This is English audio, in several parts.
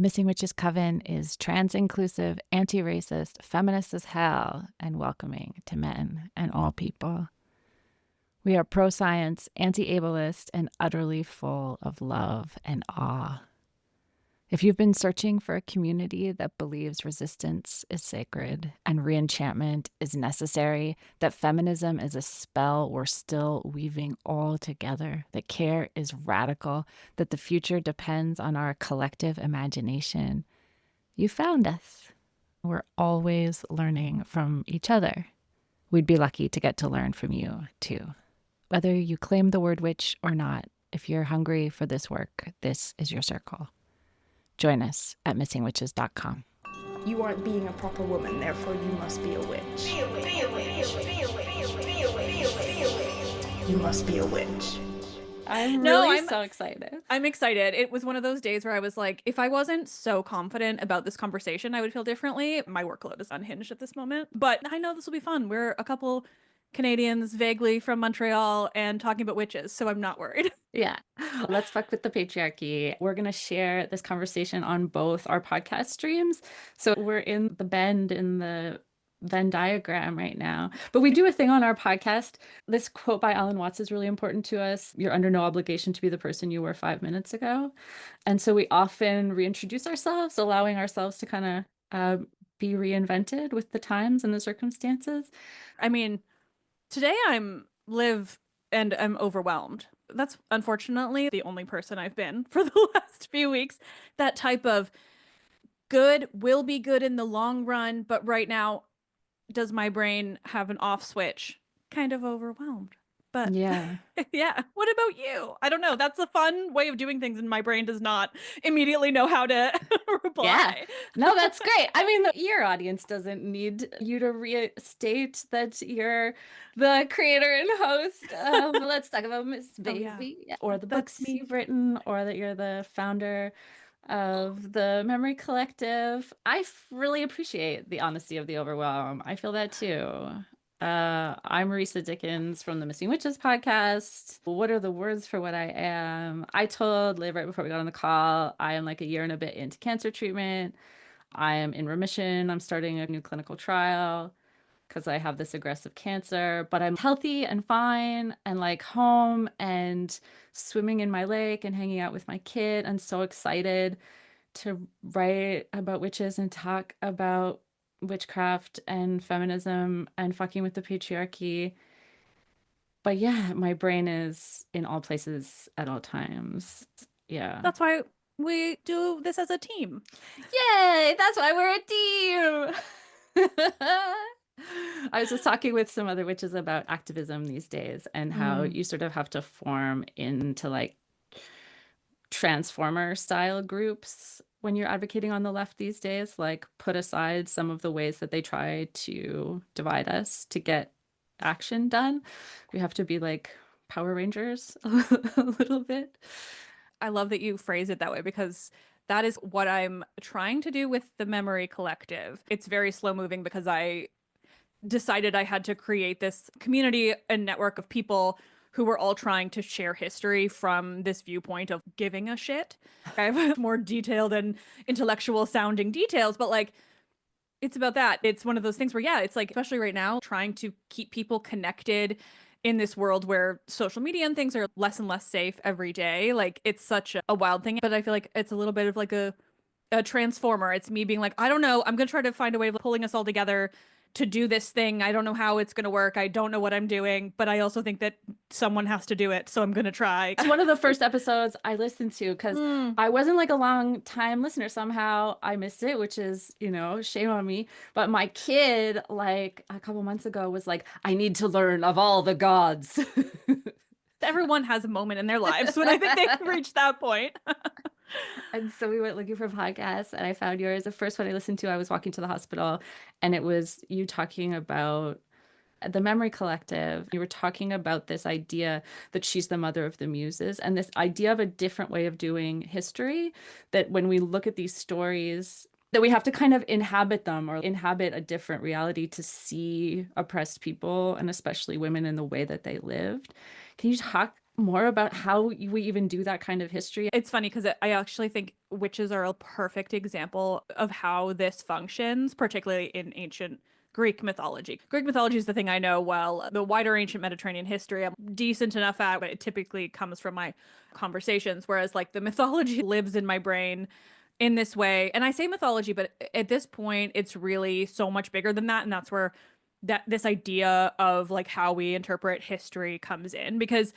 The Missing Witches Coven is trans-inclusive, anti-racist, feminist as hell, and welcoming to men and all people. We are pro-science, anti-ableist, and utterly full of love and awe. If you've been searching for a community that believes resistance is sacred and re-enchantment is necessary, that feminism is a spell we're still weaving all together, that care is radical, that the future depends on our collective imagination, you found us. We're always learning from each other. We'd be lucky to get to learn from you, too. Whether you claim the word witch or not, if you're hungry for this work, this is your circle. Join us at missingwitches.com. You aren't being a proper woman, therefore you must be a witch. You must be a witch. I'm really so excited. I'm excited. It was one of those days where I was like, if I wasn't so confident about this conversation, I would feel differently. My workload is unhinged at this moment, but I know this will be fun. We're a couple Canadians vaguely from Montreal and talking about witches, so I'm not worried. Yeah. Let's fuck with the patriarchy. We're going to share this conversation on both our podcast streams. So we're in the bend in the Venn diagram right now. But we do a thing on our podcast. This quote by Alan Watts is really important to us. You're under no obligation to be the person you were 5 minutes ago. And so we often reintroduce ourselves, allowing ourselves to kind of be reinvented with the times and the circumstances. I mean, today I'm live and I'm overwhelmed. That's unfortunately the only person I've been for the last few weeks. That type of good will be good in the long run, but right now, does my brain have an off switch? Kind of overwhelmed. But yeah. Yeah. What about you? I don't know. That's a fun way of doing things, and my brain does not immediately know how to reply. Yeah. No, that's great. I mean, your audience doesn't need you to restate that you're the creator and host of Let's Talk About Miss Baby, or the books you've written, or that you're the founder of the Memory Collective. I really appreciate the honesty of the overwhelm. I feel that too. I'm Marisa Dickens from the Missing Witches podcast. What are the words for what I am? I told Liv right before we got on the call, I am like a year and a bit into cancer treatment. I am in remission. I'm starting a new clinical trial because I have this aggressive cancer, but I'm healthy and fine and like home and swimming in my lake and hanging out with my kid. I'm so excited to write about witches and talk about witchcraft and feminism and fucking with the patriarchy. But yeah, my brain is in all places at all times. Yeah. That's why we do this as a team. Yay! That's why we're a team. I was just talking with some other witches about activism these days and how you sort of have to form into like transformer style groups when you're advocating on the left these days, like put aside some of the ways that they try to divide us to get action done. We have to be like Power Rangers a little bit. I love that you phrase it that way, because that is what I'm trying to do with the Memory Collective. It's very slow moving because I decided I had to create this community and network of people who were all trying to share history from this viewpoint of giving a shit. I have more detailed and intellectual sounding details, but like, it's about that. It's one of those things where, yeah, it's like, especially right now, trying to keep people connected in this world where social media and things are less and less safe every day. Like, it's such a wild thing, but I feel like it's a little bit of like a transformer. It's me being like, I don't know, I'm gonna try to find a way of pulling us all together to do this thing. I don't know how it's going to work. I don't know what I'm doing, but I also think that someone has to do it. So I'm going to try. It's one of the first episodes I listened to because I wasn't like a long time listener. Somehow I missed it, which is, you know, shame on me. But my kid, like a couple months ago, was like, I need to learn of all the gods. Everyone has a moment in their lives when I think they've reached that point. And so we went looking for podcasts and I found yours. The first one I listened to, I was walking to the hospital and it was you talking about the Memory Collective. You were talking about this idea that she's the mother of the muses and this idea of a different way of doing history, that when we look at these stories, that we have to kind of inhabit them or inhabit a different reality to see oppressed people and especially women in the way that they lived. Can you talk more about how we even do that kind of history? It's funny because I actually think witches are a perfect example of how this functions, particularly in ancient Greek mythology. Greek mythology is the thing I know well. The wider ancient Mediterranean history, I'm decent enough at, but it typically comes from my conversations. Whereas like the mythology lives in my brain in this way. And I say mythology, but at this point, it's really so much bigger than that. And that's where this idea of like how we interpret history comes in, because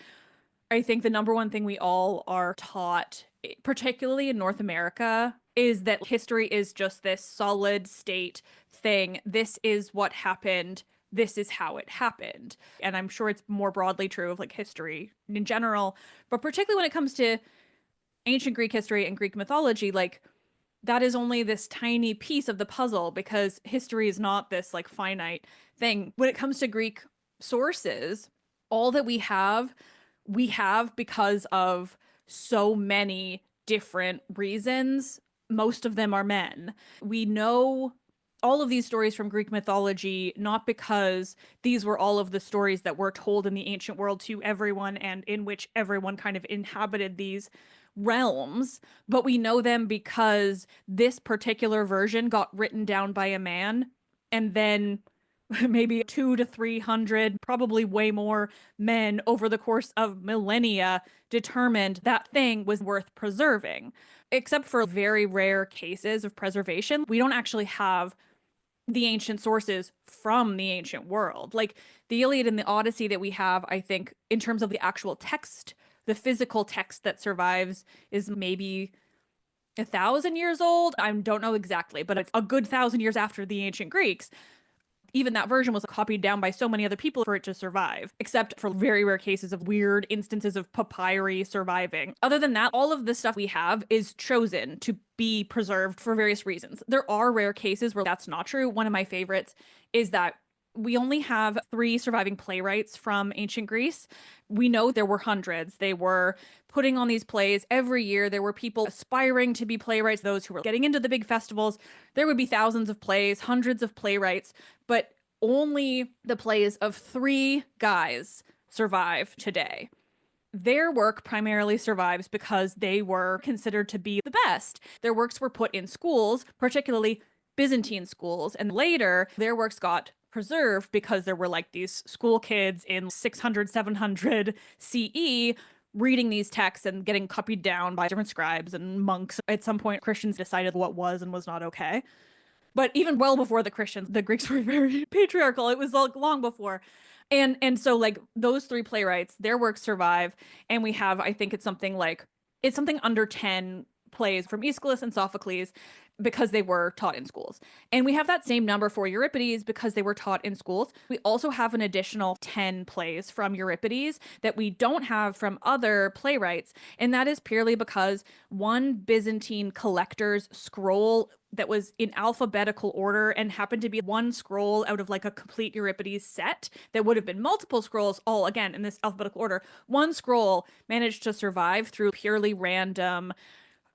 I think the number one thing we all are taught, particularly in North America, is that history is just this solid state thing. This is what happened. This is how it happened. And I'm sure it's more broadly true of like history in general, but particularly when it comes to ancient Greek history and Greek mythology, like that is only this tiny piece of the puzzle, because history is not this like finite thing. When it comes to Greek sources, all that we have because of so many different reasons. Most of them are men. We know all of these stories from Greek mythology, not because these were all of the stories that were told in the ancient world to everyone and in which everyone kind of inhabited these realms, but we know them because this particular version got written down by a man, and then maybe 200 to 300, probably way more men over the course of millennia determined that thing was worth preserving. Except for very rare cases of preservation, we don't actually have the ancient sources from the ancient world. Like the Iliad and the Odyssey that we have, I think, in terms of the actual text, the physical text that survives is maybe 1,000 years old. I don't know exactly, but it's a good 1,000 years after the ancient Greeks. Even that version was copied down by so many other people for it to survive, except for very rare cases of weird instances of papyri surviving. Other than that, all of the stuff we have is chosen to be preserved for various reasons. There are rare cases where that's not true. One of my favorites is that we only have 3 surviving playwrights from ancient Greece. We know there were hundreds. They were putting on these plays every year. There were people aspiring to be playwrights, those who were getting into the big festivals. There would be thousands of plays, hundreds of playwrights, but only the plays of 3 guys survive today. Their work primarily survives because they were considered to be the best. Their works were put in schools, particularly Byzantine schools, and later their works got preserved because there were like these school kids in 600, 700 CE reading these texts and getting copied down by different scribes and monks. At some point, Christians decided what was and was not okay. But even well before the Christians, the Greeks were very patriarchal. It was like long before. And so like those 3 playwrights, their works survive. And we have, I think it's something under 10 plays from Aeschylus and Sophocles because they were taught in schools. And we have that same number for Euripides because they were taught in schools. We also have an additional 10 plays from Euripides that we don't have from other playwrights. And that is purely because one Byzantine collector's scroll that was in alphabetical order and happened to be one scroll out of like a complete Euripides set that would have been multiple scrolls, all again in this alphabetical order. One scroll managed to survive through purely random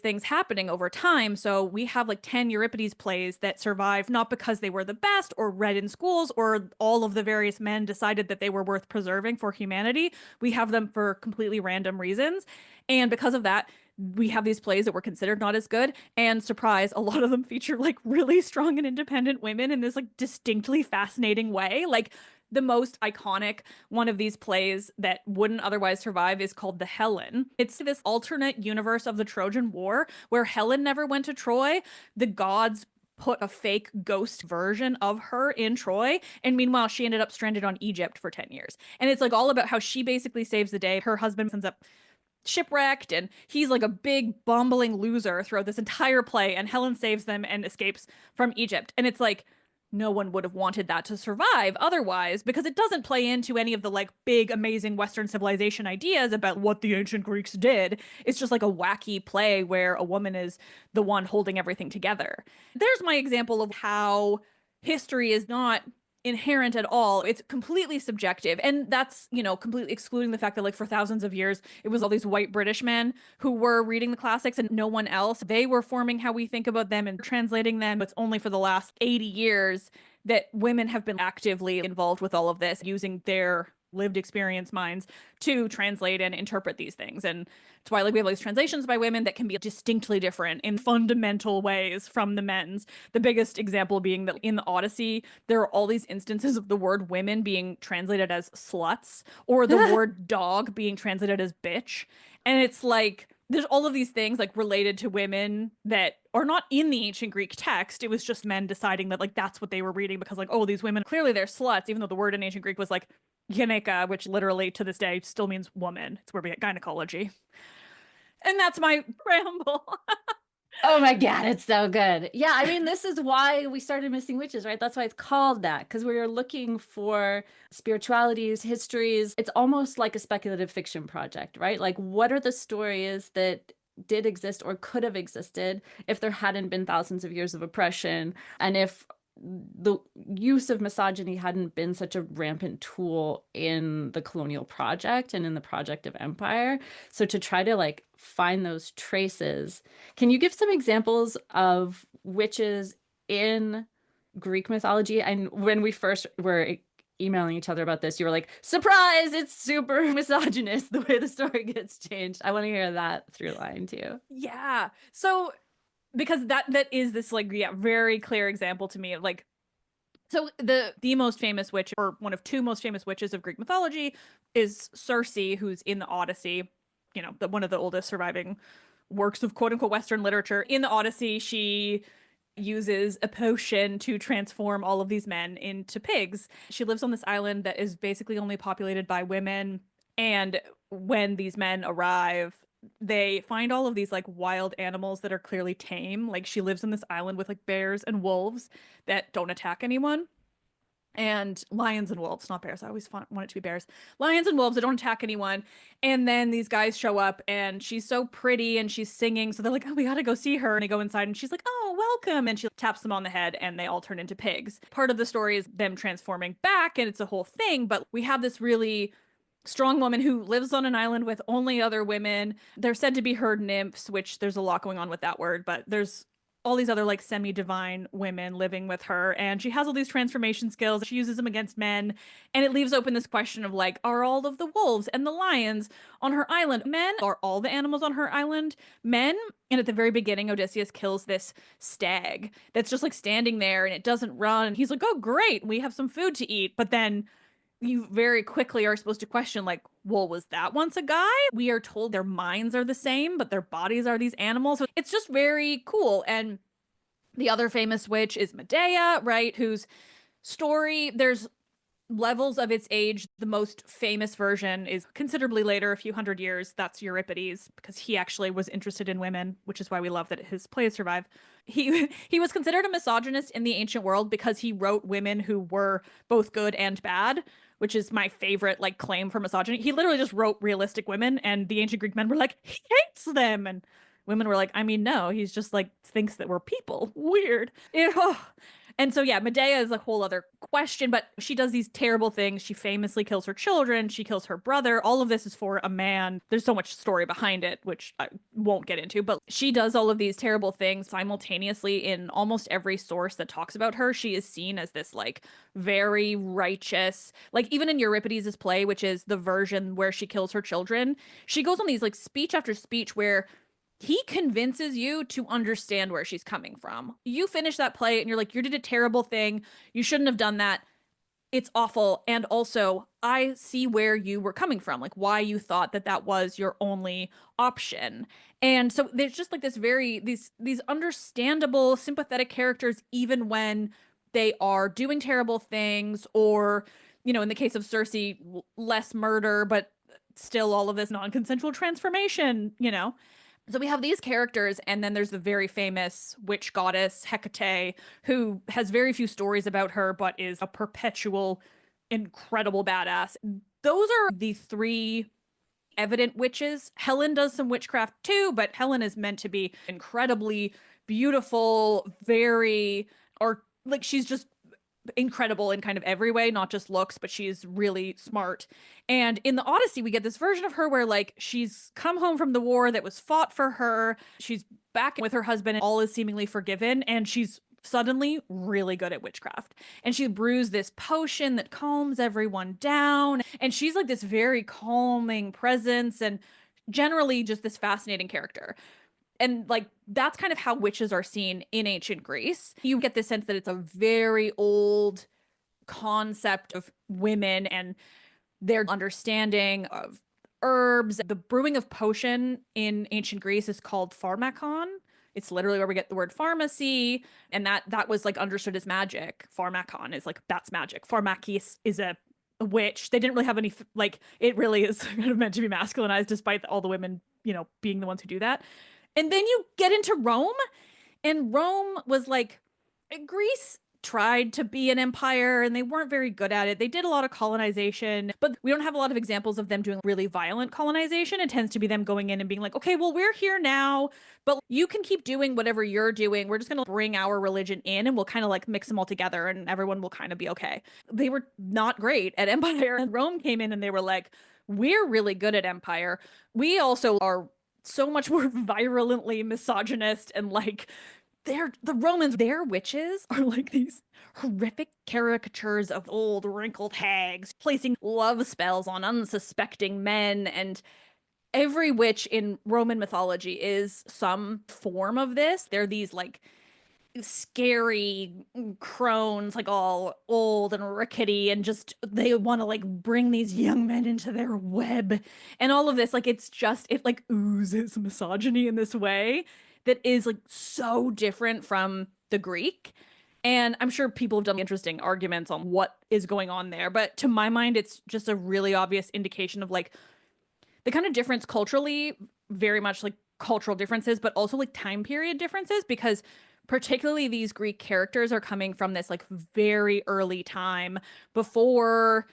things happening over time. So we have like 10 Euripides plays that survive not because they were the best or read in schools or all of the various men decided that they were worth preserving for humanity. We have them for completely random reasons. And because of that, we have these plays that were considered not as good, and surprise, a lot of them feature like really strong and independent women in this like distinctly fascinating way. Like the most iconic one of these plays that wouldn't otherwise survive is called The Helen. It's this alternate universe of the Trojan War where Helen never went to Troy. The gods put a fake ghost version of her in Troy, and meanwhile she ended up stranded on Egypt for 10 years. And it's like all about how she basically saves the day. Her husband ends up shipwrecked and he's like a big bumbling loser throughout this entire play, and Helen saves them and escapes from Egypt. And it's like no one would have wanted that to survive otherwise, because it doesn't play into any of the like big amazing Western civilization ideas about what the ancient Greeks did. It's just like a wacky play where a woman is the one holding everything together. There's my example of how history is not inherent at all. It's completely subjective. And that's, you know, completely excluding the fact that like for thousands of years, it was all these white British men who were reading the classics and no one else. They were forming how we think about them and translating them. It's only for the last 80 years that women have been actively involved with all of this, using their lived experience minds to translate and interpret these things. And it's why like we have all these translations by women that can be distinctly different in fundamental ways from the men's. The biggest example being that in the Odyssey, there are all these instances of the word women being translated as sluts, or the word dog being translated as bitch. And it's like, there's all of these things like related to women that are not in the ancient Greek text. It was just men deciding that like that's what they were reading because like, oh, these women, clearly they're sluts, even though the word in ancient Greek was like gyneka, which literally to this day still means woman. It's where we get gynecology. And that's my ramble. Oh my God, it's so good. Yeah, I mean, this is why we started Missing Witches, right? That's why it's called that, because we were looking for spiritualities, histories. It's almost like a speculative fiction project, right? Like, what are the stories that did exist or could have existed if there hadn't been thousands of years of oppression, and if the use of misogyny hadn't been such a rampant tool in the colonial project and in the project of empire. So to try to like find those traces, can you give some examples of witches in Greek mythology? And when we first were emailing each other about this, you were like, surprise, it's super misogynist the way the story gets changed. I want to hear that through line too. Yeah. So because that is this like, yeah, very clear example to me of like, so the most famous witch, or one of two most famous witches of Greek mythology, is Circe, who's in the Odyssey, you know, one of the oldest surviving works of quote unquote Western literature. In the Odyssey, she uses a potion to transform all of these men into pigs. She lives on this island that is basically only populated by women. And when these men arrive, they find all of these like wild animals that are clearly tame. Like she lives on this island with like bears and wolves that don't attack anyone. And lions and wolves, not bears. I always want it to be bears. Lions and wolves that don't attack anyone. And then these guys show up and she's so pretty and she's singing. So they're like, oh, we got to go see her. And they go inside and she's like, oh, welcome. And she taps them on the head and they all turn into pigs. Part of the story is them transforming back and it's a whole thing. But we have this really strong woman who lives on an island with only other women. They're said to be herd nymphs, which there's a lot going on with that word, but there's all these other like semi-divine women living with her, and she has all these transformation skills. She uses them against men, and it leaves open this question of like, are all of the wolves and the lions on her island men? Are all the animals on her island men? And at the very beginning, Odysseus kills this stag that's just like standing there and it doesn't run. And he's like, oh, great, we have some food to eat. But then you very quickly are supposed to question like, well, was that once a guy? We are told their minds are the same, but their bodies are these animals. So it's just very cool. And the other famous witch is Medea, right? Whose story, there's levels of its age. The most famous version is considerably later, a few hundred years. That's Euripides, because he actually was interested in women, which is why we love that his plays survive. He was considered a misogynist in the ancient world because he wrote women who were both good and bad, which is my favorite like claim for misogyny. He literally just wrote realistic women, and the ancient Greek men were like, he hates them. And women were like, I mean, no, he's just like thinks that we're people. Weird. And so, yeah, Medea is a whole other question, but she does these terrible things. She famously kills her children. She kills her brother. All of this is for a man. There's so much story behind it, which I won't get into, but she does all of these terrible things simultaneously in almost every source that talks about her. She is seen as this like very righteous, like even in Euripides' play, which is the version where she kills her children, she goes on these like speech after speech where he convinces you to understand where she's coming from. You finish that play and you're like, you did a terrible thing. You shouldn't have done that. It's awful. And also, I see where you were coming from, like why you thought that that was your only option. And so there's just like this these understandable, sympathetic characters, even when they are doing terrible things, or, you know, in the case of Circe, less murder, but still all of this non-consensual transformation, you know? So we have these characters, and then there's the very famous witch goddess Hecate, who has very few stories about her, but is a perpetual, incredible badass. Those are the three evident witches. Helen does some witchcraft too, but Helen is meant to be incredibly beautiful, she's just incredible in kind of every way, not just looks, but she's really smart. And in the Odyssey, we get this version of her where like she's come home from the war that was fought for her. She's back with her husband and all is seemingly forgiven. And she's suddenly really good at witchcraft. And she brews this potion that calms everyone down. And she's like this very calming presence and generally just this fascinating character. And like that's kind of how witches are seen in ancient Greece. You get the sense that it's a very old concept of women and their understanding of herbs. The brewing of potion in ancient Greece is called pharmakon. It's literally where we get the word pharmacy, and that was like understood as magic. Pharmakon is like that's magic. Pharmakis is a witch. They didn't really have any like it really is kind of meant to be masculinized, despite all the women, you know, being the ones who do that. And then you get into Rome, and Rome was like Greece tried to be an empire and they weren't very good at it. They did a lot of colonization, but we don't have a lot of examples of them doing really violent colonization. It tends to be them going in and being like, okay, well, we're here now, but you can keep doing whatever you're doing. We're just going to bring our religion in and we'll kind of like mix them all together and everyone will kind of be okay. They were not great at empire. And Rome came in and they were like, we're really good at empire. We also are so much more virulently misogynist and like the Romans, their witches are like these horrific caricatures of old wrinkled hags placing love spells on unsuspecting men. And every witch in Roman mythology is some form of this. They're these like scary crones, like all old and rickety, and just they want to like bring these young men into their web and all of this. Like it's just, it like oozes misogyny in this way that is like so different from the Greek. And I'm sure people have done interesting arguments on what is going on there. But to my mind, it's just a really obvious indication of like the kind of difference culturally, very much like cultural differences, but also like time period differences, because particularly these Greek characters are coming from this like very early time before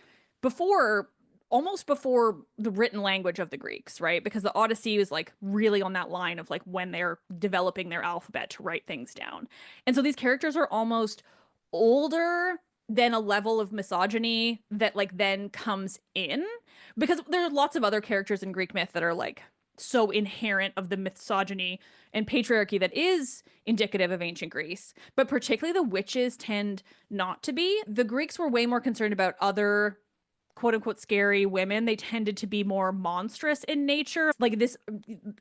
almost before the written language of the Greeks, right? Because the Odyssey is like really on that line of like when they're developing their alphabet to write things down. And so these characters are almost older than a level of misogyny that like then comes in, because there are lots of other characters in Greek myth that are like so inherent of the misogyny and patriarchy that is indicative of ancient Greece, but particularly the witches tend not to be. The Greeks were way more concerned about other quote unquote scary women. They tended to be more monstrous in nature, like this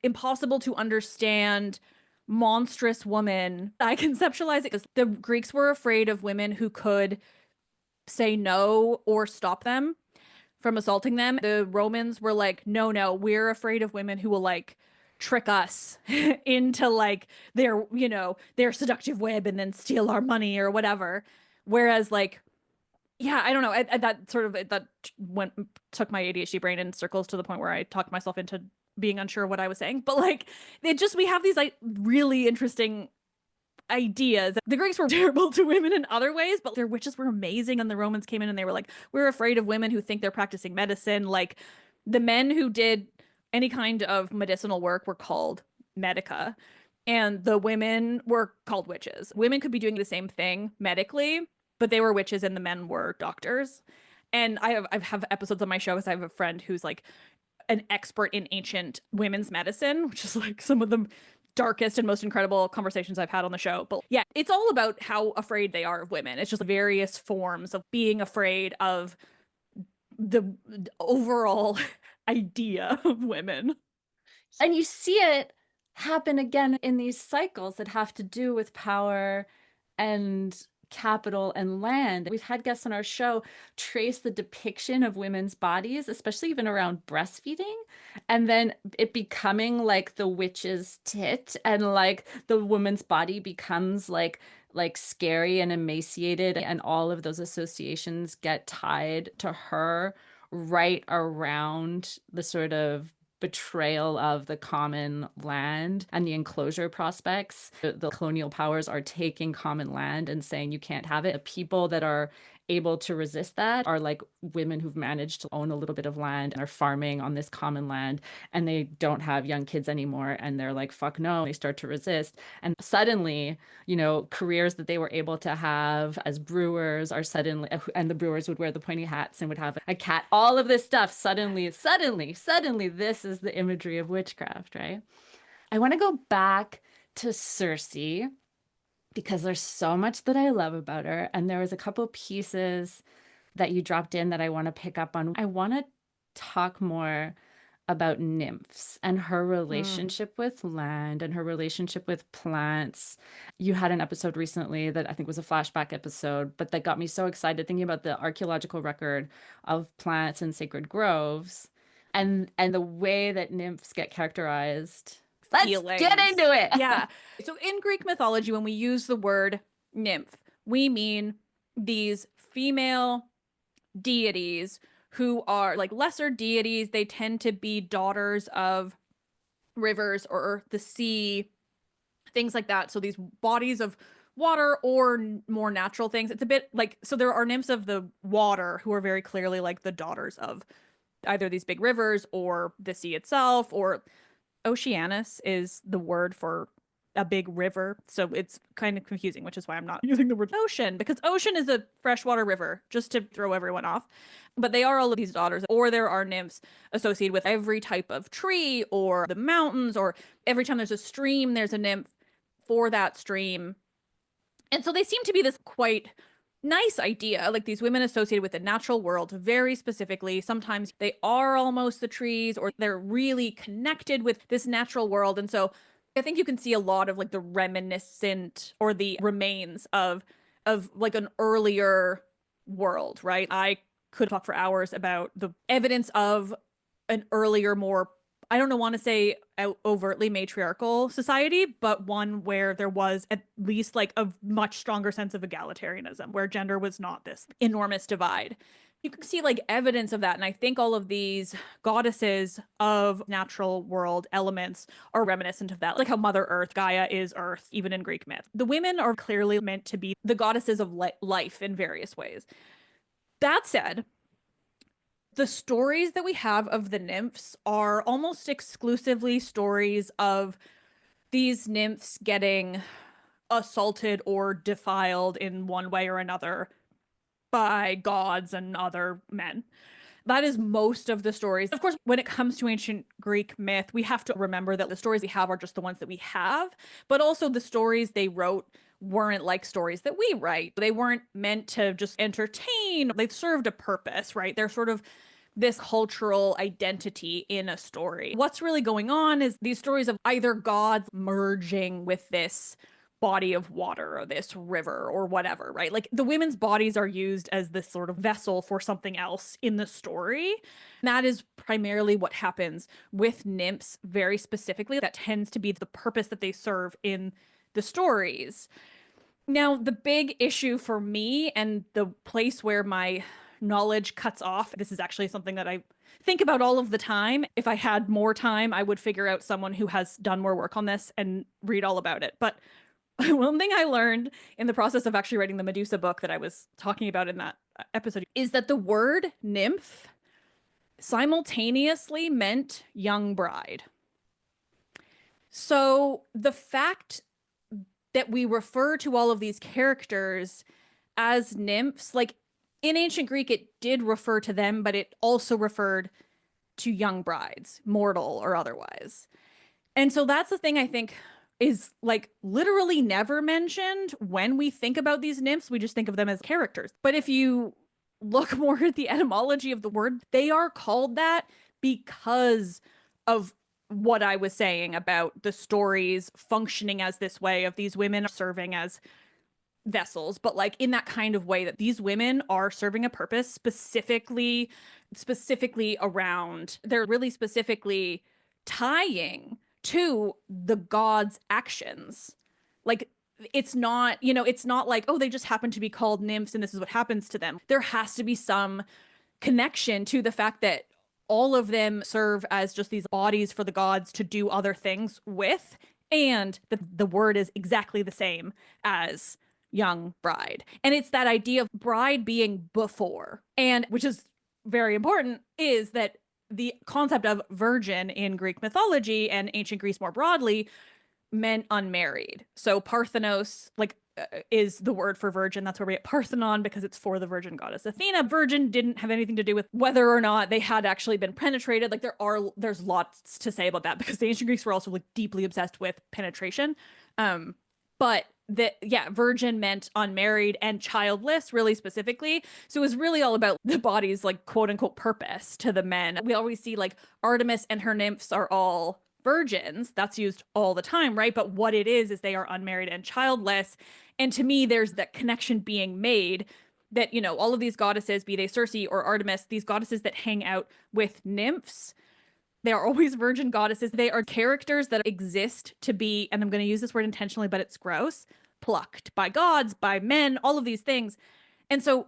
impossible to understand monstrous woman. I conceptualize it as the Greeks were afraid of women who could say no or stop them from assaulting them. The Romans were like, no, we're afraid of women who will like trick us into like their, you know, their seductive web and then steal our money or whatever. Whereas like, yeah, I don't know. That sort of that took my ADHD brain in circles to the point where I talked myself into being unsure of what I was saying. But like, it just, we have these like really interesting ideas. The Greeks were terrible to women in other ways, but their witches were amazing. And the Romans came in and they were like, we're afraid of women who think they're practicing medicine. Like the men who did any kind of medicinal work were called medica, and the women were called witches. Women could be doing the same thing medically, but they were witches and the men were doctors. And I have episodes on my show because I have a friend who's like an expert in ancient women's medicine, which is like some of the darkest and most incredible conversations I've had on the show. But yeah, it's all about how afraid they are of women. It's just various forms of being afraid of the overall idea of women. And you see it happen again in these cycles that have to do with power and capital and land. We've had guests on our show trace the depiction of women's bodies, especially even around breastfeeding, and then it becoming like the witch's tit, and like the woman's body becomes like scary and emaciated, and all of those associations get tied to her right around the sort of betrayal of the common land and the enclosure prospects. The colonial powers are taking common land and saying you can't have it. The people that are able to resist that are like women who've managed to own a little bit of land and are farming on this common land, and they don't have young kids anymore, and they're like, fuck no. They start to resist, and suddenly, you know, careers that they were able to have as brewers are suddenly, and the brewers would wear the pointy hats and would have a cat, all of this stuff suddenly this is the imagery of witchcraft, right? I want to go back to Circe, because there's so much that I love about her. And there was a couple pieces that you dropped in that I want to pick up on. I want to talk more about nymphs and her relationship with land and her relationship with plants. You had an episode recently that I think was a flashback episode, but that got me so excited thinking about the archaeological record of plants in sacred groves and the way that nymphs get characterized. Let's get into it. Yeah. So in Greek mythology, when we use the word nymph, we mean these female deities who are like lesser deities. They tend to be daughters of rivers or the sea, things like that. So these bodies of water or more natural things. It's a bit like, so there are nymphs of the water who are very clearly like the daughters of either these big rivers or the sea itself, or Oceanus is the word for a big river. So it's kind of confusing, which is why I'm not using the word ocean, because ocean is a freshwater river, just to throw everyone off. But they are all of these daughters, or there are nymphs associated with every type of tree or the mountains, or every time there's a stream, there's a nymph for that stream. And so they seem to be this quite nice idea, like these women associated with the natural world very specifically. Sometimes they are almost the trees, or they're really connected with this natural world. And so I think you can see a lot of like the reminiscent or the remains of like an earlier world, right? I could talk for hours about the evidence of an earlier, more, I don't want to say overtly matriarchal society, but one where there was at least like a much stronger sense of egalitarianism, where gender was not this enormous divide. You can see like evidence of that. And I think all of these goddesses of natural world elements are reminiscent of that, like how Mother Earth, Gaia, is Earth, even in Greek myth. The women are clearly meant to be the goddesses of life in various ways. That said, the stories that we have of the nymphs are almost exclusively stories of these nymphs getting assaulted or defiled in one way or another by gods and other men. That is most of the stories. Of course, when it comes to ancient Greek myth, we have to remember that the stories we have are just the ones that we have, but also the stories they wrote weren't like stories that we write. They weren't meant to just entertain. They served a purpose, right? They're sort of this cultural identity in a story. What's really going on is these stories of either gods merging with this body of water or this river or whatever, right? Like the women's bodies are used as this sort of vessel for something else in the story. And that is primarily what happens with nymphs very specifically. That tends to be the purpose that they serve in the stories. Now, the big issue for me and the place where my knowledge cuts off, this is actually something that I think about all of the time. If I had more time, I would figure out someone who has done more work on this and read all about it. But one thing I learned in the process of actually writing the Medusa book that I was talking about in that episode is that the word nymph simultaneously meant young bride. So the fact that we refer to all of these characters as nymphs, like in ancient Greek, it did refer to them, but it also referred to young brides, mortal or otherwise. And so that's the thing I think is like literally never mentioned when we think about these nymphs. We just think of them as characters. But if you look more at the etymology of the word, they are called that because of what I was saying about the stories functioning as this way of these women serving as vessels, but like in that kind of way that these women are serving a purpose specifically around, they're really specifically tying to the gods' actions. Like it's not, it's not like, oh, they just happen to be called nymphs and this is what happens to them. There has to be some connection to the fact that all of them serve as just these bodies for the gods to do other things with, and the word is exactly the same as young bride. And it's that idea of bride being before, and which is very important, is that the concept of virgin in Greek mythology and ancient Greece more broadly meant unmarried. So Parthenos, is the word for virgin. That's where we get Parthenon, because it's for the virgin goddess Athena. Virgin didn't have anything to do with whether or not they had actually been penetrated. Like there's lots to say about that, because the ancient Greeks were also like deeply obsessed with penetration. But that, yeah, virgin meant unmarried and childless, really specifically. So it was really all about the body's like quote unquote purpose to the men. We always see like Artemis and her nymphs are all virgins. That's used all the time, right? But what it is they are unmarried and childless. And to me, there's that connection being made that, you know, all of these goddesses, be they Circe or Artemis, these goddesses that hang out with nymphs, they are always virgin goddesses. They are characters that exist to be, and I'm going to use this word intentionally, but it's gross, plucked by gods, by men, all of these things. And so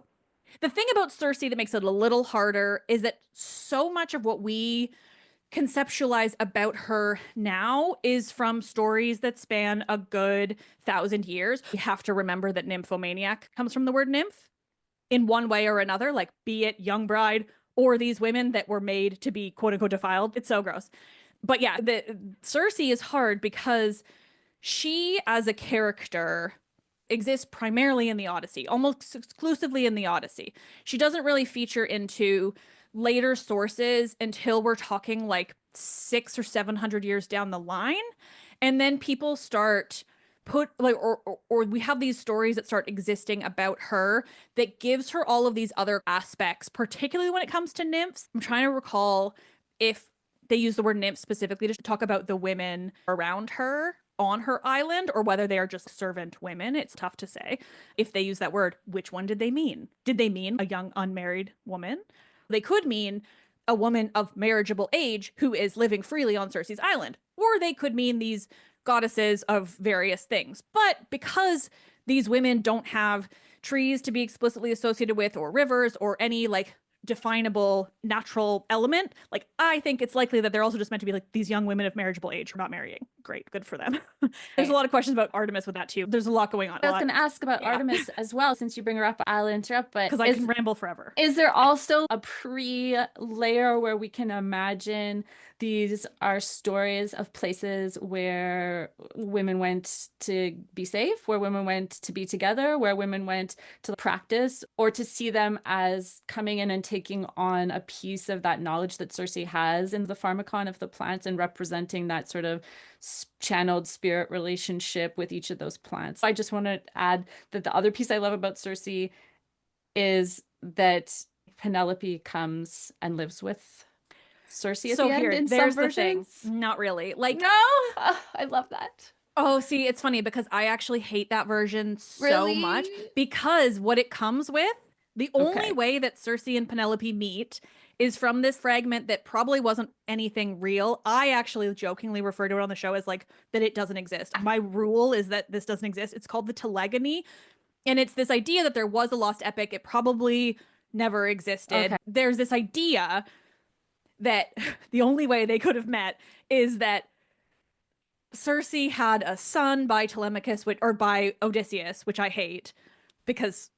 the thing about Circe that makes it a little harder is that so much of what we conceptualize about her now is from stories that span a good 1,000 years. We have to remember that nymphomaniac comes from the word nymph in one way or another, like be it young bride or these women that were made to be quote unquote defiled. It's so gross. But yeah, the Circe is hard because she as a character exists primarily in the Odyssey, almost exclusively in the Odyssey. She doesn't really feature into later sources until we're talking like 600 or 700 years down the line. And then people start put like or we have these stories that start existing about her that gives her all of these other aspects, particularly when it comes to nymphs. I'm trying to recall if they use the word nymph specifically to talk about the women around her on her island or whether they are just servant women. It's tough to say. If they use that word, which one did they mean? Did they mean a young unmarried woman? They could mean a woman of marriageable age who is living freely on Circe's island, or they could mean these goddesses of various things. But because these women don't have trees to be explicitly associated with, or rivers, or any like definable natural element, like I think it's likely that they're also just meant to be like these young women of marriageable age who are not marrying. Great, good for them. There's a lot of questions about Artemis with that too. There's a lot going on. I was going to ask about Artemis as well, since you bring her up. I'll interrupt, but because I can ramble forever. Is there also a pre-layer where we can imagine these are stories of places where women went to be safe, where women went to be together, where women went to practice, or to see them as coming in and taking on a piece of that knowledge that Circe has in the pharmacon of the plants and representing that sort of channeled spirit relationship with each of those plants? I just want to add that the other piece I love about Circe is that Penelope comes and lives with Circe at the end in some versions. Not really. Like, no, oh, I love that. Oh, see, it's funny because I actually hate that version so much because what it comes with, the only way that Circe and Penelope meet is from this fragment that probably wasn't anything real. I actually jokingly refer to it on the show as like that it doesn't exist. My rule is that this doesn't exist. It's called the telegony. And it's this idea that there was a lost epic. It probably never existed. There's this idea that the only way they could have met is that Circe had a son by Telemachus, or by Odysseus, which I hate because,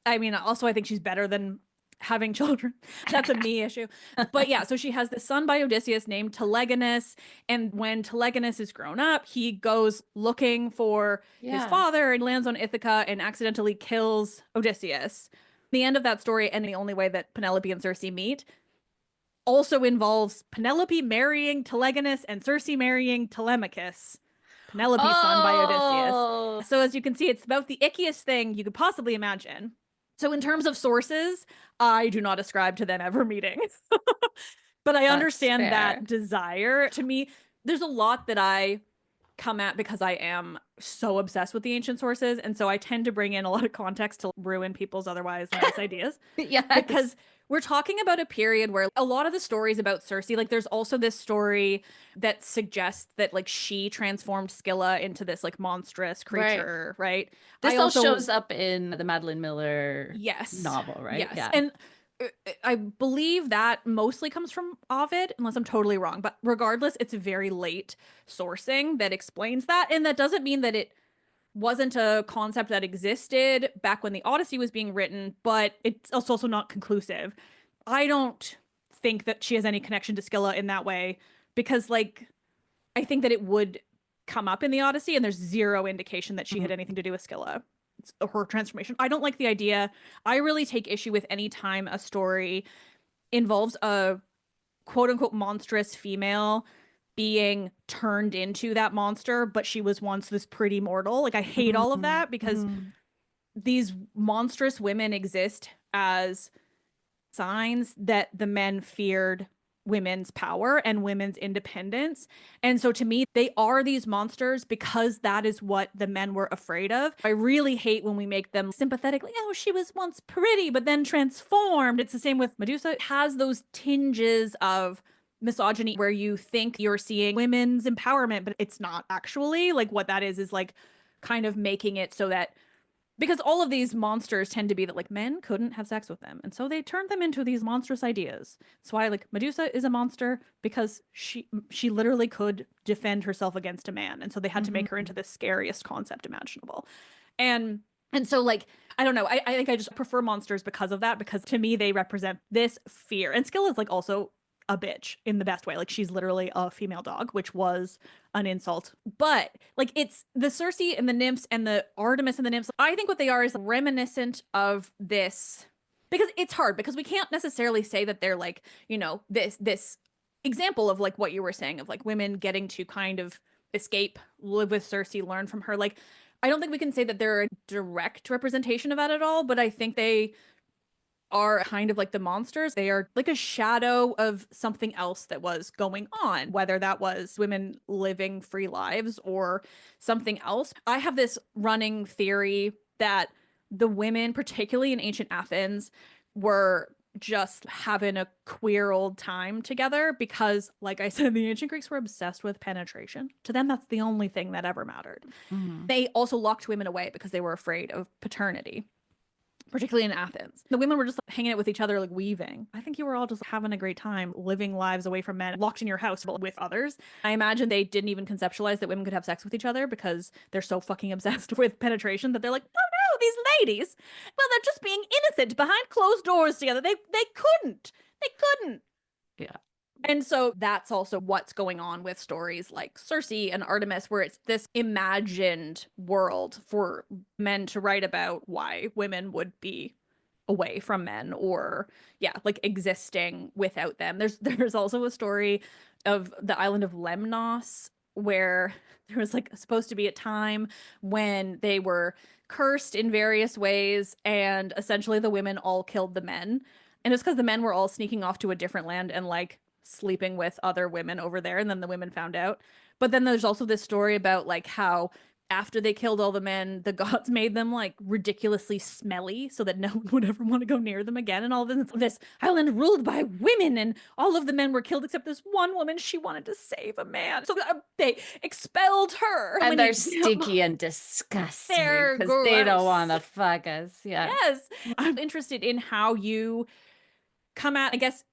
I mean, also I think she's better than having children. That's a me issue. But yeah, so she has this son by Odysseus named Telegonus. And when Telegonus is grown up, he goes looking for his father and lands on Ithaca and accidentally kills Odysseus. The end of that story, and the only way that Penelope and Circe meet, also involves Penelope marrying Telegonus and Circe marrying Telemachus, Penelope's son by Odysseus. So as you can see, it's about the ickiest thing you could possibly imagine. So in terms of sources, I do not ascribe to them ever meeting. But I understand that desire. To me, there's a lot that I come at because I am so obsessed with the ancient sources. And so I tend to bring in a lot of context to ruin people's otherwise nice ideas. Because we're talking about a period where a lot of the stories about Circe, like there's also this story that suggests that like she transformed Scylla into this like monstrous creature, right? This also shows up in the Madeline Miller novel, right? Yes. Yeah. And I believe that mostly comes from Ovid, unless I'm totally wrong. But regardless, it's very late sourcing that explains that. And that doesn't mean that it wasn't a concept that existed back when the Odyssey was being written, but it's also not conclusive. I don't think that she has any connection to Scylla in that way because, like, I think that it would come up in the Odyssey and there's zero indication that she had anything to do with Scylla. It's her transformation. I don't like the idea. I really take issue with any time a story involves a quote unquote monstrous female being turned into that monster, but she was once this pretty mortal. Like, I hate all of that because these monstrous women exist as signs that the men feared women's power and women's independence. And so to me, they are these monsters because that is what the men were afraid of. I really hate when we make them sympathetic, like, oh, she was once pretty, but then transformed. It's the same with Medusa. It has those tinges of misogyny where you think you're seeing women's empowerment, but it's not actually. Like, what that is like kind of making it so that, because all of these monsters tend to be that like men couldn't have sex with them, and so they turned them into these monstrous ideas. That's why like Medusa is a monster, because she literally could defend herself against a man, and so they had to make her into the scariest concept imaginable. And so like, I don't know, I think I just prefer monsters because of that, because to me they represent this fear. And Skill is like also a bitch in the best way. Like, she's literally a female dog, which was an insult. But like, it's the Circe and the nymphs and the Artemis and the nymphs. I think what they are is reminiscent of this, because it's hard, because we can't necessarily say that they're like, you know, this example of like what you were saying of like women getting to kind of escape, live with Circe, learn from her. Like, I don't think we can say that they're a direct representation of that at all, but I think they are kind of like the monsters. They are like a shadow of something else that was going on, whether that was women living free lives or something else. I have this running theory that the women, particularly in ancient Athens, were just having a queer old time together because, like I said, the ancient Greeks were obsessed with penetration. To them, that's the only thing that ever mattered. They also locked women away because they were afraid of paternity, particularly in Athens. The women were just like, hanging out with each other, like weaving. I think you were all just having a great time living lives away from men, locked in your house with others. I imagine they didn't even conceptualize that women could have sex with each other because they're so fucking obsessed with penetration that they're like, oh no, these ladies, well, they're just being innocent behind closed doors together. They couldn't. Yeah. And so that's also what's going on with stories like Circe and Artemis, where it's this imagined world for men to write about why women would be away from men, or like existing without them. There's also a story of the island of Lemnos, where there was like supposed to be a time when they were cursed in various ways, and essentially the women all killed the men. And it's because the men were all sneaking off to a different land and like sleeping with other women over there, and then the women found out. But then there's also this story about like how after they killed all the men, the gods made them like ridiculously smelly so that no one would ever want to go near them again, and all this island ruled by women, and all of the men were killed except this one woman. She wanted to save a man, so they expelled her. And they're sticky and disgusting because they don't want to fuck us. Yes. I'm interested in how you come at, I guess,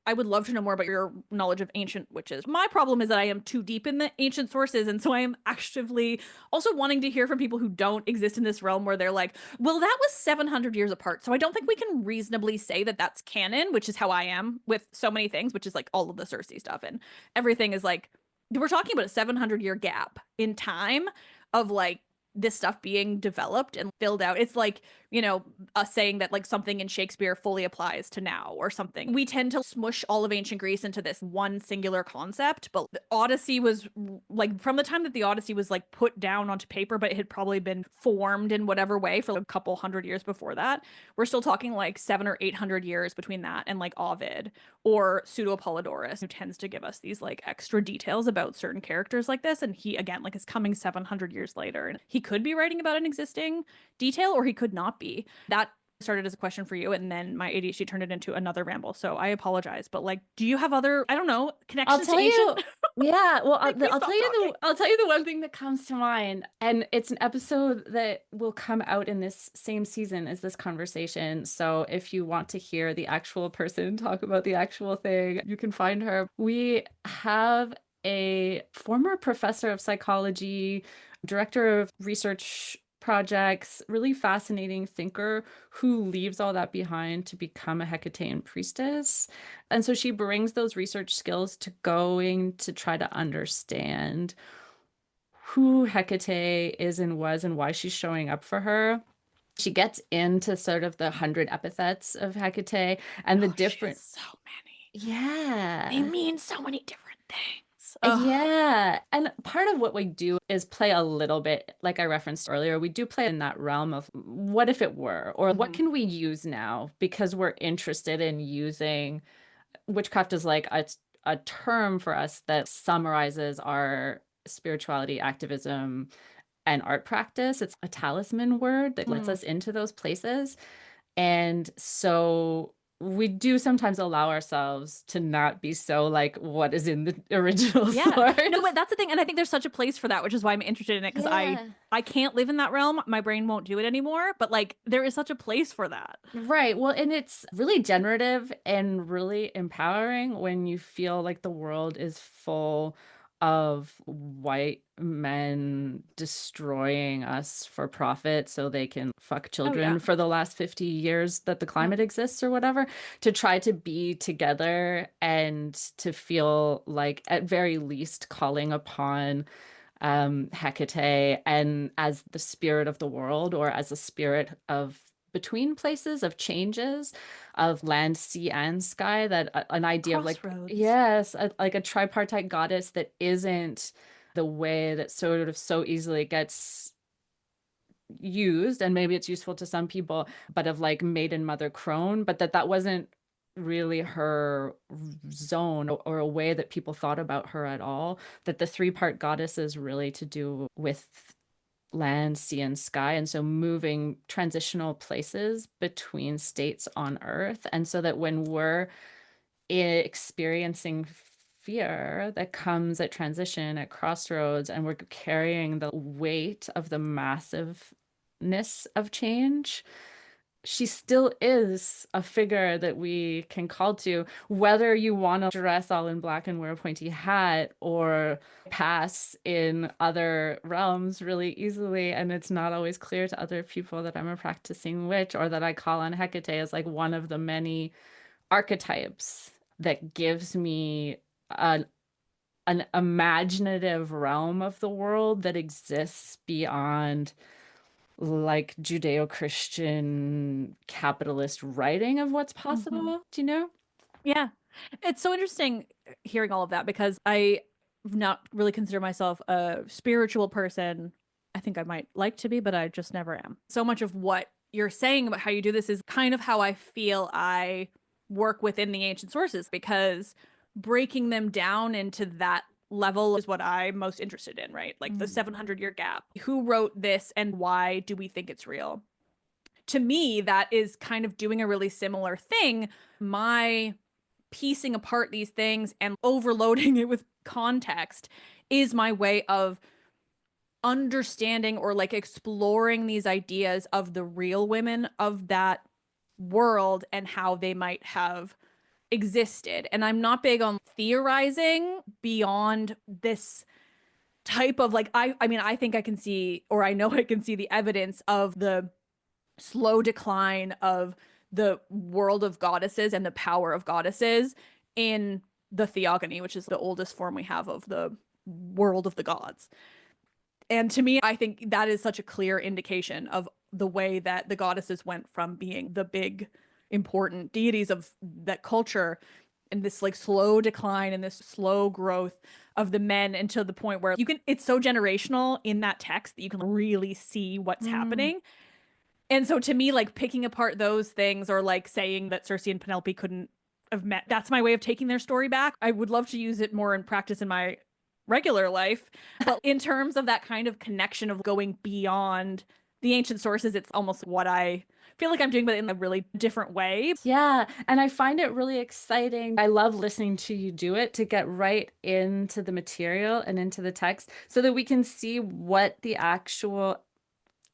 I would love to know more about your knowledge of ancient witches. My problem is that I am too deep in the ancient sources, and so I am actively also wanting to hear from people who don't exist in this realm, where they're like, well, that was 700 years apart, so I don't think we can reasonably say that that's canon, which is how I am with so many things, which is like all of the Circe stuff, and everything is like, we're talking about a 700-year gap in time of like this stuff being developed and filled out. It's like, you know, us saying that like something in Shakespeare fully applies to now or something. We tend to smush all of ancient Greece into this one singular concept, but the Odyssey was like, from the time that the Odyssey was like put down onto paper, but it had probably been formed in whatever way for a couple hundred years before that, we're still talking like 700 or 800 years between that and like Ovid or Pseudo-Apollodorus, who tends to give us these like extra details about certain characters like this. And he, again, like is coming 700 years later, and he could be writing about an existing detail or he could not be. That started as a question for you, and then my ADHD turned it into another ramble, so I apologize. But like, do you have other, I don't know, connections to ancient? Yeah, well, I'll tell you the one thing that comes to mind, and it's an episode that will come out in this same season as this conversation. So if you want to hear the actual person talk about the actual thing, you can find her. We have a former professor of psychology, director of research projects, really fascinating thinker who leaves all that behind to become a Hecatean priestess. And so she brings those research skills to going to try to understand who Hecate is and was and why she's showing up for her. She gets into sort of the 100 epithets of Hecate and the different... So many. Yeah. They mean so many different things. Ugh. Yeah. And part of what we do is play a little bit, like I referenced earlier, we do play in that realm of what if it were, or what can we use now? Because we're interested in using witchcraft is like a term for us that summarizes our spirituality, activism, and art practice. It's a talisman word that lets us into those places. And so we do sometimes allow ourselves to not be so like what is in the original source. No, but that's the thing. And I think there's such a place for that, which is why I'm interested in it. Because I can't live in that realm. My brain won't do it anymore. But like there is such a place for that. Right. Well, and it's really generative and really empowering when you feel like the world is full of white men destroying us for profit so they can fuck children for the last 50 years that the climate exists or whatever, to try to be together and to feel like at very least calling upon Hecate and as the spirit of the world, or as a spirit of between places, of changes, of land, sea, and sky, that an idea of like, yes, like a tripartite goddess that isn't the way that sort of so easily gets used, and maybe it's useful to some people, but of like maiden, mother, crone, but that wasn't really her zone or a way that people thought about her at all. That the three-part goddess is really to do with land, sea, and sky, and so moving transitional places between states on earth. And so that when we're experiencing fear that comes at transition, at crossroads, and we're carrying the weight of the massiveness of change, she still is a figure that we can call to, whether you want to dress all in black and wear a pointy hat or pass in other realms really easily. And it's not always clear to other people that I'm a practicing witch, or that I call on Hecate as like one of the many archetypes that gives me an imaginative realm of the world that exists beyond like Judeo-Christian capitalist writing of what's possible. Do you know? Yeah. It's so interesting hearing all of that, because I not really consider myself a spiritual person. I think I might like to be, but I just never am. So much of what you're saying about how you do this is kind of how I feel I work within the ancient sources, because breaking them down into that level is what I'm most interested in, right? Like the 700-year gap. Who wrote this and why do we think it's real? To me, that is kind of doing a really similar thing. My piecing apart these things and overloading it with context is my way of understanding or like exploring these ideas of the real women of that world and how they might have existed. And I'm not big on theorizing beyond this type of like, I mean, I think I can see, or I know I can see the evidence of the slow decline of the world of goddesses and the power of goddesses in the theogony, which is the oldest form we have of the world of the gods. And to me, I think that is such a clear indication of the way that the goddesses went from being the big important deities of that culture, and this like slow decline and this slow growth of the men until the point where you can, it's so generational in that text that you can really see what's happening. And so to me, like picking apart those things, or like saying that Circe and Penelope couldn't have met, that's my way of taking their story back. I would love to use it more in practice in my regular life. But in terms of that kind of connection of going beyond the ancient sources, it's almost what I feel like I'm doing, but in a really different way. Yeah. And I find it really exciting. I love listening to you do it, to get right into the material and into the text so that we can see what the actual,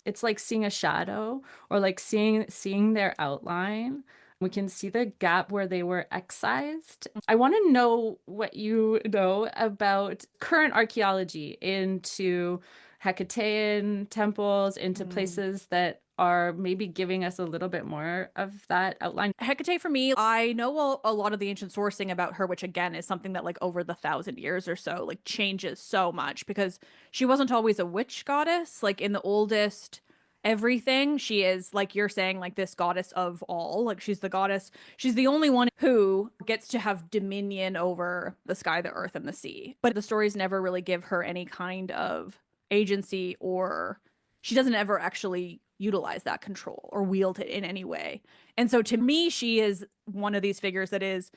it's like seeing a shadow, or like seeing their outline. We can see the gap where they were excised. I want to know what you know about current archaeology into Hecatean temples, into places that are maybe giving us a little bit more of that outline. Hecate, for me, I know a lot of the ancient sourcing about her, which again is something that like over the 1,000 years or so like changes so much, because she wasn't always a witch goddess. Like in the oldest everything. She is, like you're saying, like this goddess of all. Like she's the goddess. She's the only one who gets to have dominion over the sky, the earth, and the sea. But the stories never really give her any kind of agency, or she doesn't ever actually utilize that control or wield it in any way. And so to me, she is one of these figures that is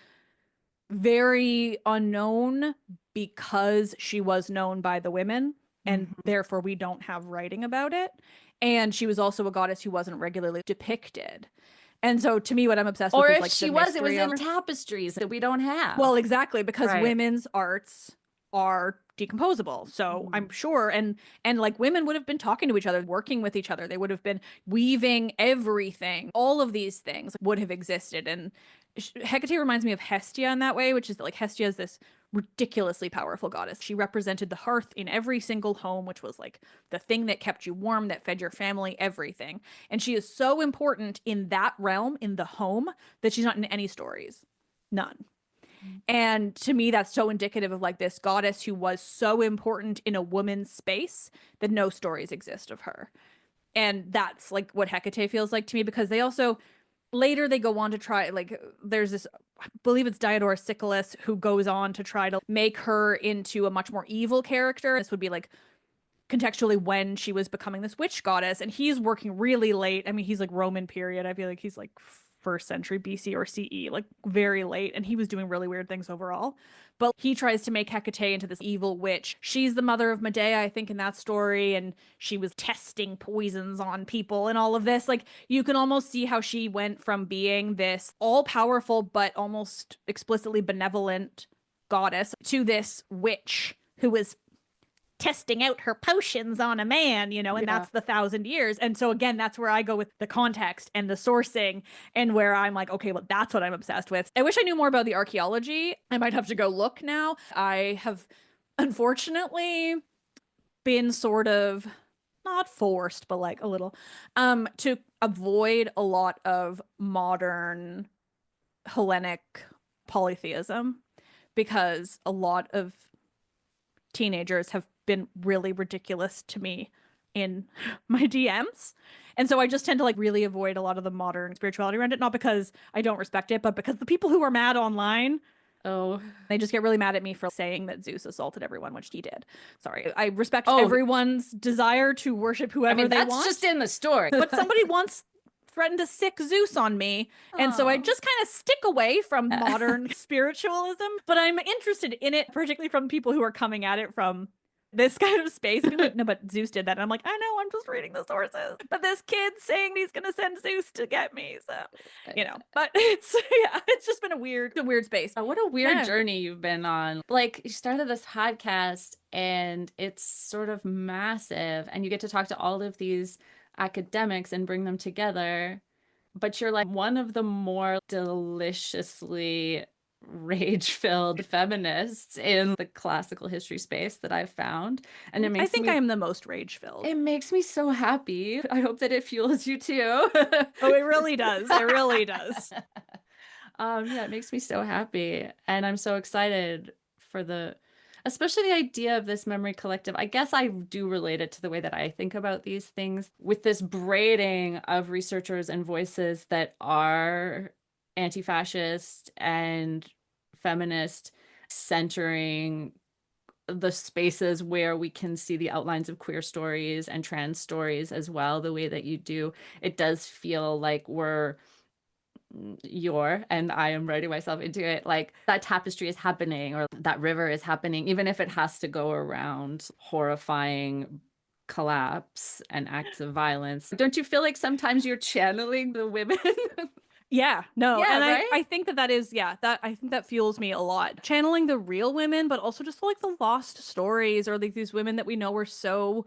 very unknown because she was known by the women, and therefore we don't have writing about it. And she was also a goddess who wasn't regularly depicted. And so to me, what I'm obsessed with Or is if like she the was, it was mystery in of... tapestries that we don't have. Well, exactly, because Right. women's arts are decomposable. So I'm sure, and like women would have been talking to each other, working with each other. They would have been weaving everything. All of these things would have existed. And Hecate reminds me of Hestia in that way, which is that like Hestia is this ridiculously powerful goddess. She represented the hearth in every single home, which was like the thing that kept you warm, that fed your family, everything. And she is so important in that realm, in the home, that she's not in any stories. None. And to me, that's so indicative of like this goddess who was so important in a woman's space that no stories exist of her. And that's like what Hecate feels like to me, because they also later they go on to try, like there's this, I believe it's Diodorus Siculus, who goes on to try to make her into a much more evil character. This would be like contextually when she was becoming this witch goddess, and he's working really late. I mean, he's like Roman period. I feel like he's like first century BC or CE, like very late, and he was doing really weird things overall. But he tries to make Hecate into this evil witch. She's the mother of Medea, I think, in that story, and she was testing poisons on people and all of this. Like, you can almost see how she went from being this all-powerful but almost explicitly benevolent goddess to this witch who was testing out her potions on a man, you know, and that's the 1,000 years. And so again, that's where I go with the context and the sourcing, and where I'm like, okay, well, that's what I'm obsessed with. I wish I knew more about the archaeology. I might have to go look now. I have unfortunately been sort of not forced, but like a little, to avoid a lot of modern Hellenic polytheism, because a lot of teenagers have been really ridiculous to me in my DMs. And so I just tend to like really avoid a lot of the modern spirituality around it, not because I don't respect it, but because the people who are mad online, they just get really mad at me for saying that Zeus assaulted everyone, which he did. Sorry. I respect everyone's desire to worship whoever they want. That's just in the story. But somebody once threatened to sick Zeus on me. And so I just kind of stick away from modern spiritualism, but I'm interested in it, particularly from people who are coming at it from this kind of space. Like, no, but Zeus did that. And I'm like, I know, I'm just reading the sources. But this kid's saying he's going to send Zeus to get me. So, you know, but it's, yeah, it's just been a weird space. What a weird journey you've been on. Like, you started this podcast and it's sort of massive, and you get to talk to all of these academics and bring them together. But you're like one of the more deliciously rage-filled feminists in the classical history space that I've found. And it makes I think I am the most rage-filled. It makes me so happy. I hope that it fuels you too. Oh, it really does. It really does. Yeah, it makes me so happy. And I'm so excited for especially the idea of this memory collective. I guess I do relate it to the way that I think about these things, with this braiding of researchers and voices that are anti-fascist and feminist, centering the spaces where we can see the outlines of queer stories and trans stories as well, the way that you do. It does feel like and I am writing myself into it, like that tapestry is happening, or that river is happening, even if it has to go around horrifying collapse and acts of violence. Don't you feel like sometimes you're channeling the women? Yeah, no. Yeah, and right? I think that is, that I think that fuels me a lot. Channeling the real women, but also just like the lost stories, or like these women that we know were so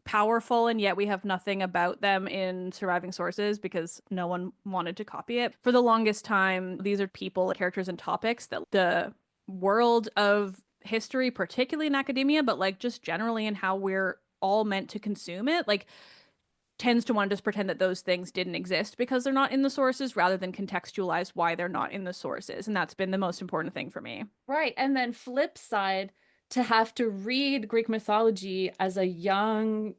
powerful and yet we have nothing about them in surviving sources because no one wanted to copy it. For the longest time, these are people, characters, and topics that the world of history, particularly in academia, but like just generally in how we're all meant to consume it, like tends to want to just pretend that those things didn't exist because they're not in the sources, rather than contextualize why they're not in the sources. And that's been the most important thing for me. Right. And then flip side, to have to read Greek mythology as a young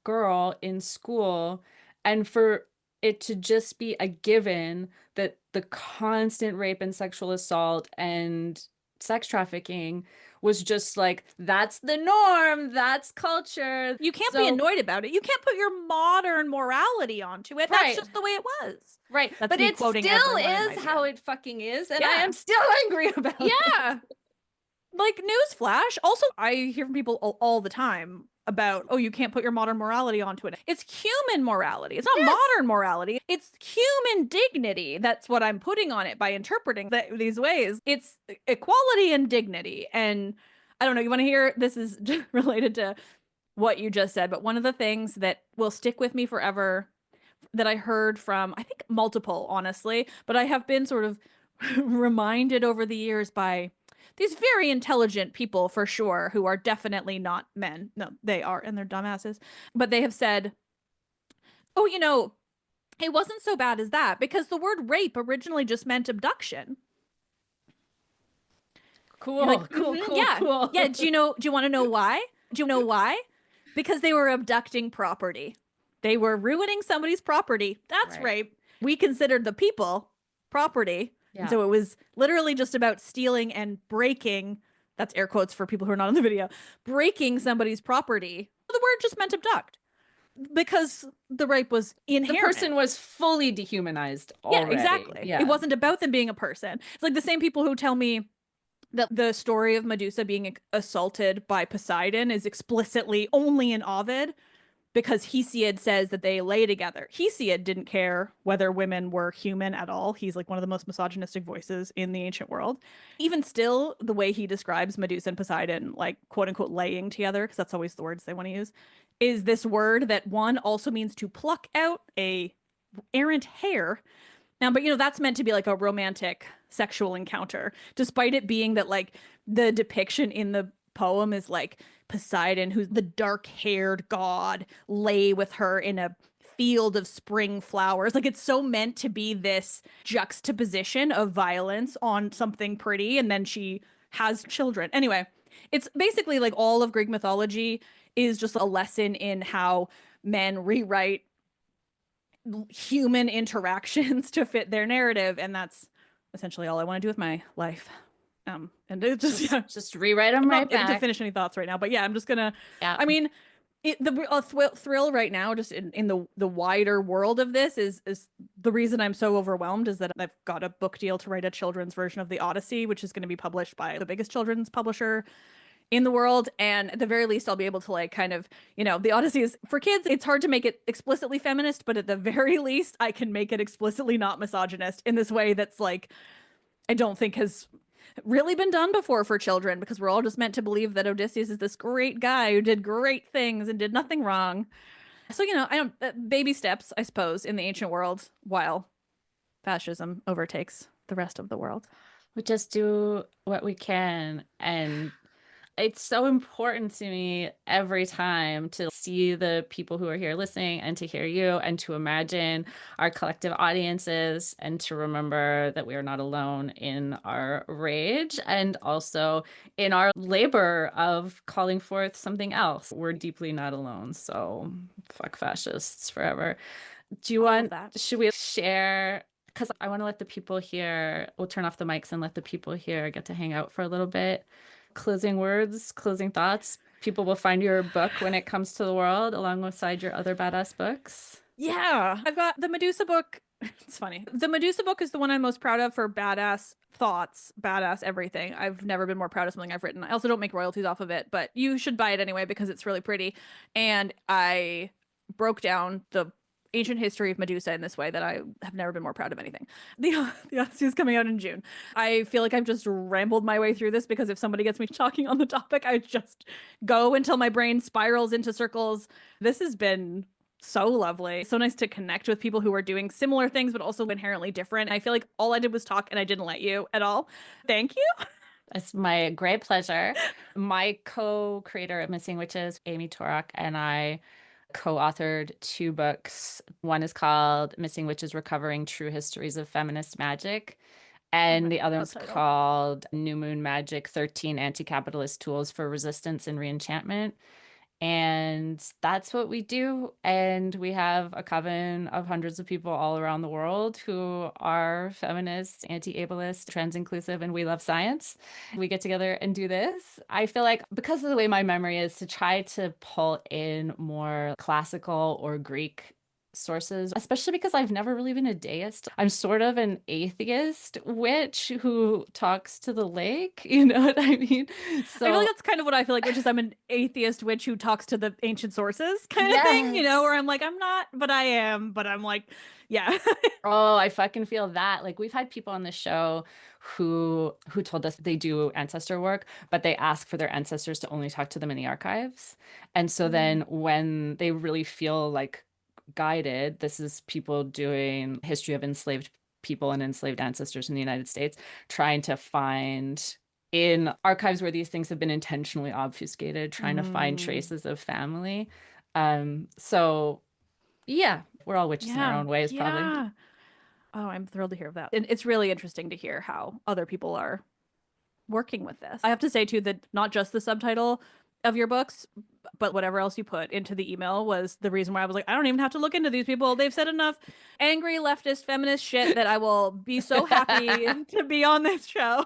girl in school, and for it to just be a given that the constant rape and sexual assault and sex trafficking was just like, that's the norm, that's culture. You can't be annoyed about it. You can't put your modern morality onto it. That's just the way it was. Right. That's but me it quoting still everyone in my is DM. how it fucking is, and Yeah. I am still angry about it. Yeah. Like, newsflash. Also, I hear from people all the time about, oh, you can't put your modern morality onto it. It's human morality. It's not modern morality. It's human dignity. That's what I'm putting on it by interpreting these ways. It's equality and dignity. And I don't know, you want to hear, this is just related to what you just said, but one of the things that will stick with me forever that I heard from, I think multiple, honestly, but I have been sort of reminded over the years by these very intelligent people, for sure, who are definitely not men. No, they are, and they're dumbasses. But they have said, oh, you know, it wasn't so bad as that, because the word rape originally just meant abduction. Cool, like, cool. Yeah. Do you want to know why? Do you know why? Because they were abducting property. They were ruining somebody's property. That's rape. We considered the people property. Yeah. And so it was literally just about stealing and breaking, that's air quotes for people who are not in the video, breaking somebody's property. The word just meant abduct, because the rape was inherent. The person was fully dehumanized already. Yeah, exactly. Yeah. It wasn't about them being a person. It's like the same people who tell me that the story of Medusa being assaulted by Poseidon is explicitly only in Ovid, because Hesiod says that they lay together. Hesiod didn't care whether women were human at all. He's like one of the most misogynistic voices in the ancient world. Even still, the way he describes Medusa and Poseidon, like quote unquote laying together, because that's always the words they want to use, is this word that one also means to pluck out a errant hair. Now, but that's meant to be like a romantic sexual encounter, despite it being that like the depiction in the poem is like Poseidon, who's the dark-haired god, lay with her in a field of spring flowers. Like, it's so meant to be this juxtaposition of violence on something pretty, and then she has children. Anyway, it's basically like all of Greek mythology is just a lesson in how men rewrite human interactions to fit their narrative, and that's essentially all I want to do with my life. And it just rewrite them right back. To finish any thoughts right now, but yeah, I'm just gonna. Yeah. I mean, the thrill right now, just in the wider world of this, is the reason I'm so overwhelmed is that I've got a book deal to write a children's version of the Odyssey, which is going to be published by the biggest children's publisher in the world. And at the very least, I'll be able to like kind of, the Odyssey is for kids. It's hard to make it explicitly feminist, but at the very least, I can make it explicitly not misogynist in this way that's like, I don't think has really been done before for children, because we're all just meant to believe that Odysseus is this great guy who did great things and did nothing wrong. So, I don't, baby steps, I suppose, in the ancient world, while fascism overtakes the rest of the world. We just do what we can, and it's so important to me every time to see the people who are here listening, and to hear you, and to imagine our collective audiences, and to remember that we are not alone in our rage, and also in our labor of calling forth something else. We're deeply not alone. So fuck fascists forever. Do you want, should we share? Because I want to let the people here, we'll turn off the mics and let the people here get to hang out for a little bit. Closing words, closing thoughts. People will find your book when it comes to the world alongside your other badass books. Yeah, I've got the Medusa book. It's funny. The Medusa book is the one I'm most proud of for badass thoughts, badass everything. I've never been more proud of something I've written. I also don't make royalties off of it, but you should buy it anyway because it's really pretty. And I broke down the ancient history of Medusa in this way that I have never been more proud of anything. The Odyssey is coming out in June. I feel like I've just rambled my way through this, because if somebody gets me talking on the topic, I just go until my brain spirals into circles. This has been so lovely. So nice to connect with people who are doing similar things, but also inherently different. I feel like all I did was talk, and I didn't let you at all. Thank you. It's my great pleasure. My co-creator of Missing Witches, Amy Torak, and I co-authored 2 books. One is called Missing Witches: Recovering True Histories of Feminist Magic. And the other one's called New Moon Magic: 13 Anti-Capitalist Tools for Resistance and Re-enchantment. And that's what we do. And we have a coven of hundreds of people all around the world who are feminists, anti-ableist, trans-inclusive, and we love science. We get together and do this. I feel like because of the way my memory is, to try to pull in more classical or Greek sources, especially because I've never really been a deist. I'm sort of an atheist witch who talks to the lake. You know what I mean? So I feel like that's kind of what I feel like, which is I'm an atheist witch who talks to the ancient sources kind of thing, you know, where I'm like, I'm not, but I am, but I'm like, yeah. Oh, I fucking feel that. Like we've had people on the show who told us they do ancestor work, but they ask for their ancestors to only talk to them in the archives. And so then when they really feel like guided, this is people doing history of enslaved people and enslaved ancestors in the United States, trying to find in archives where these things have been intentionally obfuscated, trying to find traces of family. So yeah, we're all witches in our own ways, probably. Oh, I'm thrilled to hear that. And it's really interesting to hear how other people are working with this. I have to say too that not just the subtitle of your books, but whatever else you put into the email was the reason why I was like, I don't even have to look into these people. They've said enough angry leftist feminist shit that I will be so happy to be on this show.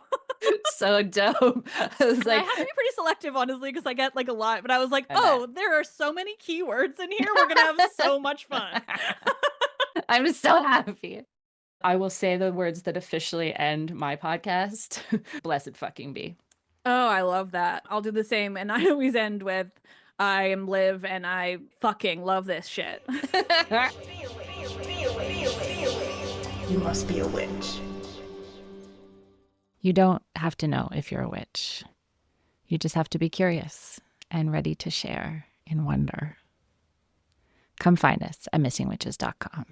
So dope. I was like, I have to be pretty selective, honestly, because I get like a lot, but I was like, oh, there are so many keywords in here. We're gonna have so much fun. I'm so happy. I will say the words that officially end my podcast. Blessed fucking be. Oh, I love that. I'll do the same. And I always end with, I am Liv and I fucking love this shit. You must be a witch. You don't have to know if you're a witch. You just have to be curious and ready to share in wonder. Come find us at missingwitches.com.